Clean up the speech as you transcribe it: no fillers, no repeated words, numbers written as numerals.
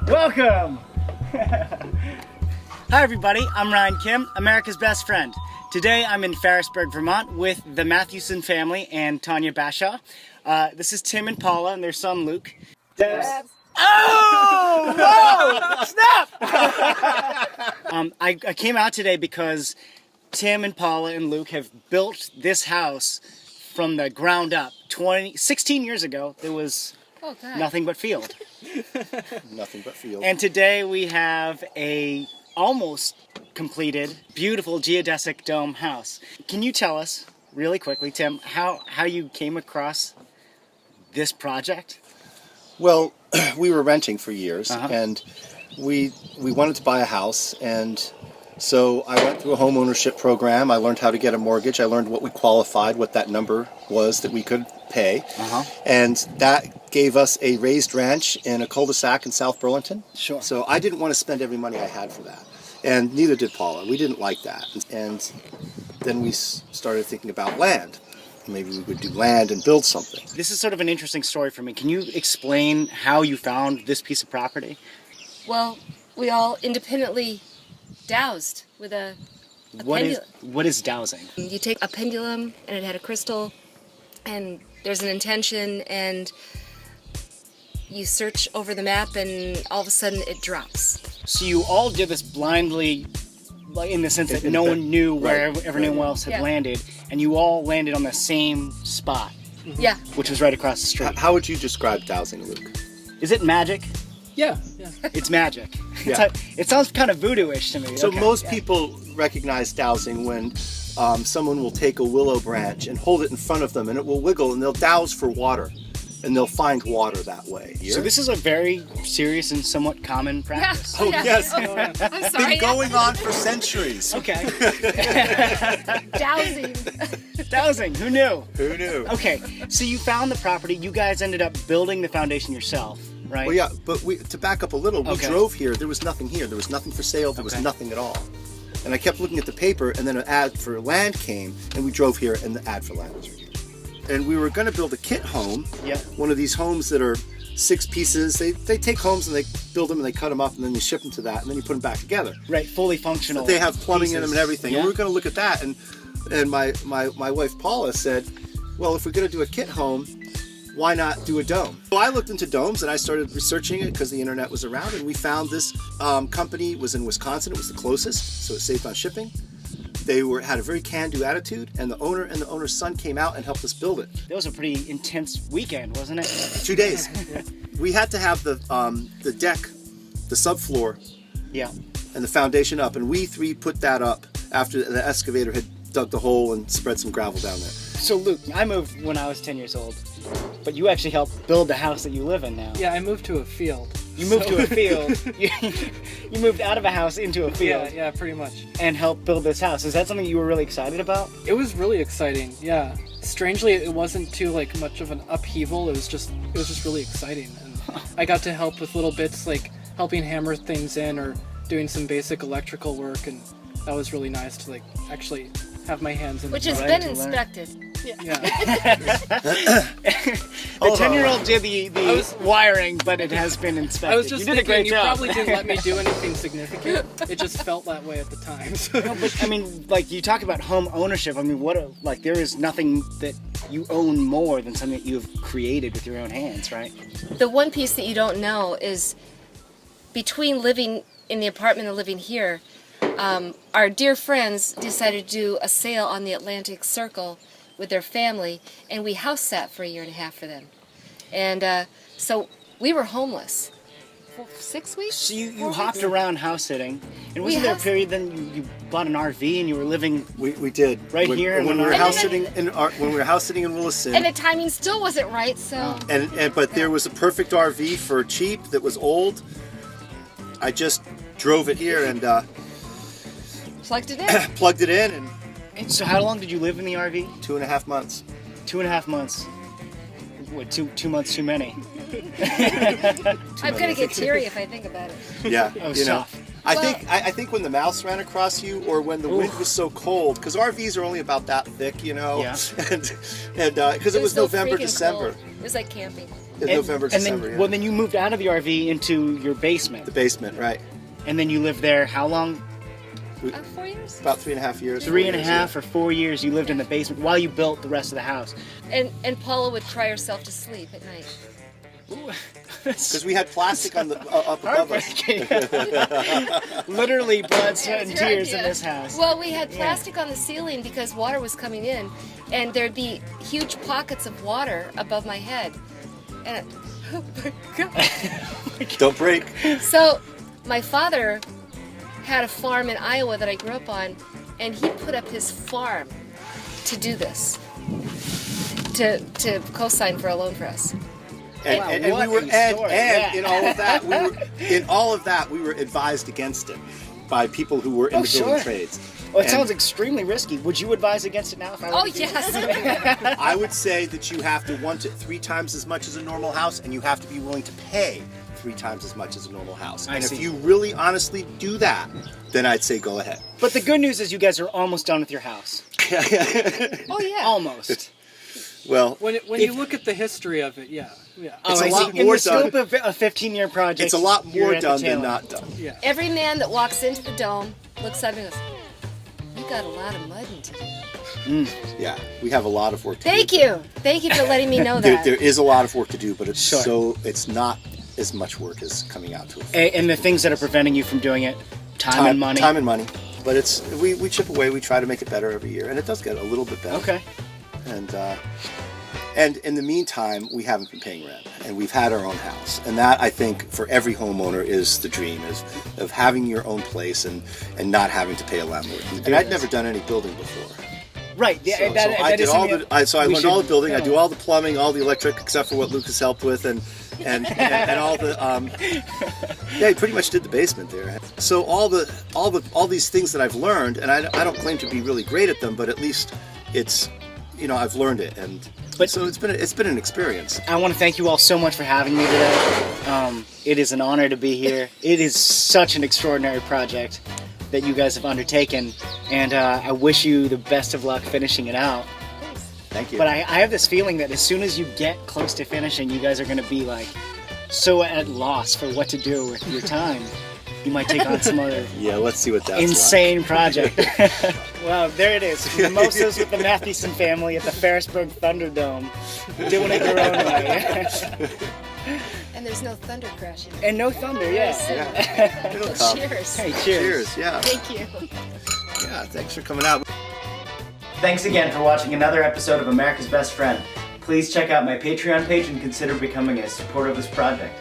Welcome! Hi everybody, I'm Ryan Kim, America's best friend. Today I'm in Ferrisburgh, Vermont with the Matthewson family and Tanya Bashaw. This is Tim and Paula and their son Luke. Oh! Whoa! Snap! I came out today because Tim and Paula and Luke have built this house from the ground up. 16 years ago, there was nothing but field. Nothing but field. And today we have a almost completed, beautiful geodesic dome house. Can you tell us, really quickly, Tim, how you came across this project? Well, we were renting for years, and we wanted to buy a house, and so I went through a home ownership program. I learned how to get a mortgage. I learned what we qualified, what that number was that we could pay, and that gave us a raised ranch in a cul-de-sac in South Burlington. Sure. So I didn't want to spend every money I had for that, and neither did Paula. We didn't like that, and then we started thinking about land. Maybe we would do land and build something. This is sort of an interesting story for me. Can you explain how you found this piece of property? Well, we all independently dowsed with a pendulum. What is dowsing? You take a pendulum and it had a crystal and there's an intention and you search over the map and all of a sudden it drops. So you all did this blindly, in the sense that no one knew where everyone else had landed, and you all landed on the same spot. Yeah. Which was right across the street. How would you describe dowsing, Luke? Is it magic? Yeah. It's magic. Yeah. It sounds kind of voodoo-ish to me. So most people recognize dowsing when someone will take a willow branch and hold it in front of them and it will wiggle and they'll douse for water and they'll find water that way. So this is a very serious and somewhat common practice. Oh, yes. I'm It's sorry. been going on for centuries. Okay. Dowsing. Dowsing, who knew? Who knew? Okay, so you found the property, you guys ended up building the foundation yourself, right? Well, yeah, but to back up a little, we Okay. drove here. There was nothing here. There was nothing for sale. There was nothing at all. And I kept looking at the paper, and then an ad for land came, and we drove here, and the ad for land was here. And we were going to build a kit home, one of these homes that are 6 pieces. They take homes and they build them and they cut them up and then you ship them to that and then you put them back together. Right, fully functional. But they have plumbing in them and pieces. everything. Yeah. And we were going to look at that, and my wife Paula said, well, if we're going to do a kit home, why not do a dome? So I looked into domes and I started researching it because the internet was around, and we found this company. It was in Wisconsin. It was the closest, so it saved on shipping. They had a very can-do attitude, and the owner and the owner's son came out and helped us build it. That was a pretty intense weekend, wasn't it? 2 days. We had to have the deck, the subfloor, and the foundation up, and we 3 put that up after the excavator had dug the hole and spread some gravel down there. So Luke, I moved when I was 10 years old, but you actually helped build the house that you live in now. Yeah, I moved to a field. You moved to a field. You moved out of a house into a field. Yeah, pretty much. And helped build this house. Is that something you were really excited about? It was really exciting. Yeah. Strangely, it wasn't too much of an upheaval. It was just really exciting, and I got to help with little bits like helping hammer things in or doing some basic electrical work, and that was really nice to actually have my hands in. Which the has project. been inspected. Yeah. The 10-year-old did the wiring, but it has been inspected. I was just you did a thinking, great job. you probably didn't let me do anything significant. It just felt that way at the time. So. No, but I mean, you talk about home ownership. I mean, there is nothing that you own more than something that you have created with your own hands, right? The one piece that you don't know is between living in the apartment and living here, our dear friends decided to do a sale on the Atlantic Circle with their family, and we house sat for 1.5 years for them. And so we were homeless for 6 weeks. So you hopped around house sitting, and wasn't there a period then you bought an RV and you were living? We did here when we were house sitting in Williston. And the timing still wasn't right, so. But there was a perfect RV for cheap that was old. I just drove it here and Plugged it in. plugged it in, and So how long did you live in the RV? 2.5 months. 2.5 months. What, 2 months too many? I'm gonna get teary if I think about it. Yeah, Oh, soft. I think when the mouse ran across you, or when the wind was so cold, because RVs are only about that thick, Yeah. and because it was so November, freaking December. cold. It was like camping. November, December. Then, well, then you moved out of the RV into your basement. The basement, right? And then you lived there how long? 4 years. About 3.5 years. 3.5 or 4 years you lived in the basement while you built the rest of the house. And Paula would cry herself to sleep at night. Because we had plastic on the up above us. Literally blood, sweat, and That's your tears in idea. this house. Well, we had plastic on the ceiling because water was coming in, and there'd be huge pockets of water above my head. And oh my God. Don't break. So my father had a farm in Iowa that I grew up on, and he put up his farm to do this, to co-sign for a loan for us. And Wow, we were what a story. in all of that we were advised against it by people who were in the building trades. Well, it And sounds extremely risky. Would you advise against it now if I were Oh to do yes. I would say that you have to want it 3 times as much as a normal house, and you have to be willing to pay 3 times as much as a normal house. I And see. if you really honestly do that, then I'd say go ahead. But the good news is you guys are almost done with your house. Oh yeah. Almost. Well, When you look at the history of it, yeah. It's I a lot see. In more the scope done. of a 15-year project. it's a lot you're more at the done tail than end. not done. Yeah. Every man that walks into the dome looks at me and goes, "You got a lot of mudding to do." Yeah, we have a lot of work to Thank do. you. Thank you for letting me know There, that. there is a lot of work to do, but it's Sure. it's not as much work as coming out to it. And the things that are preventing you from doing it, time and money. Time and money. But it's we chip away. We try to make it better every year, and it does get a little bit better. Okay. And in the meantime, we haven't been paying rent, and we've had our own house, and that I think for every homeowner is the dream of having your own place and not having to pay a landlord. And I'd never done any building before. Right. Yeah, So I that did is all something the. So I we learned all the should building. I know. do all the plumbing, all the electric, except for what Lucas helped with, and all the. Yeah, he pretty much did the basement there. So all these things that I've learned, and I don't claim to be really great at them, but at least it's, I've learned it, and so it's been an experience. I want to thank you all so much for having me today. It is an honor to be here. It is such an extraordinary project that you guys have undertaken, and I wish you the best of luck finishing it out. Thank you. But I have this feeling that as soon as you get close to finishing, you guys are going to be like so at loss for what to do with your time. You might take on some other Yeah, let's see what that's insane project. Well, there it is. Mimosas with the Matthewson family at the Ferrisburgh Thunderdome, doing it their own way. And there's no thunder crashing. And no thunder, yes. like. Yeah. It'll come. Cheers. Hey, cheers. Cheers. Yeah. Thank you. Yeah. Thanks for coming out. Thanks again for watching another episode of America's Best Friend. Please check out my Patreon page and consider becoming a supporter of this project.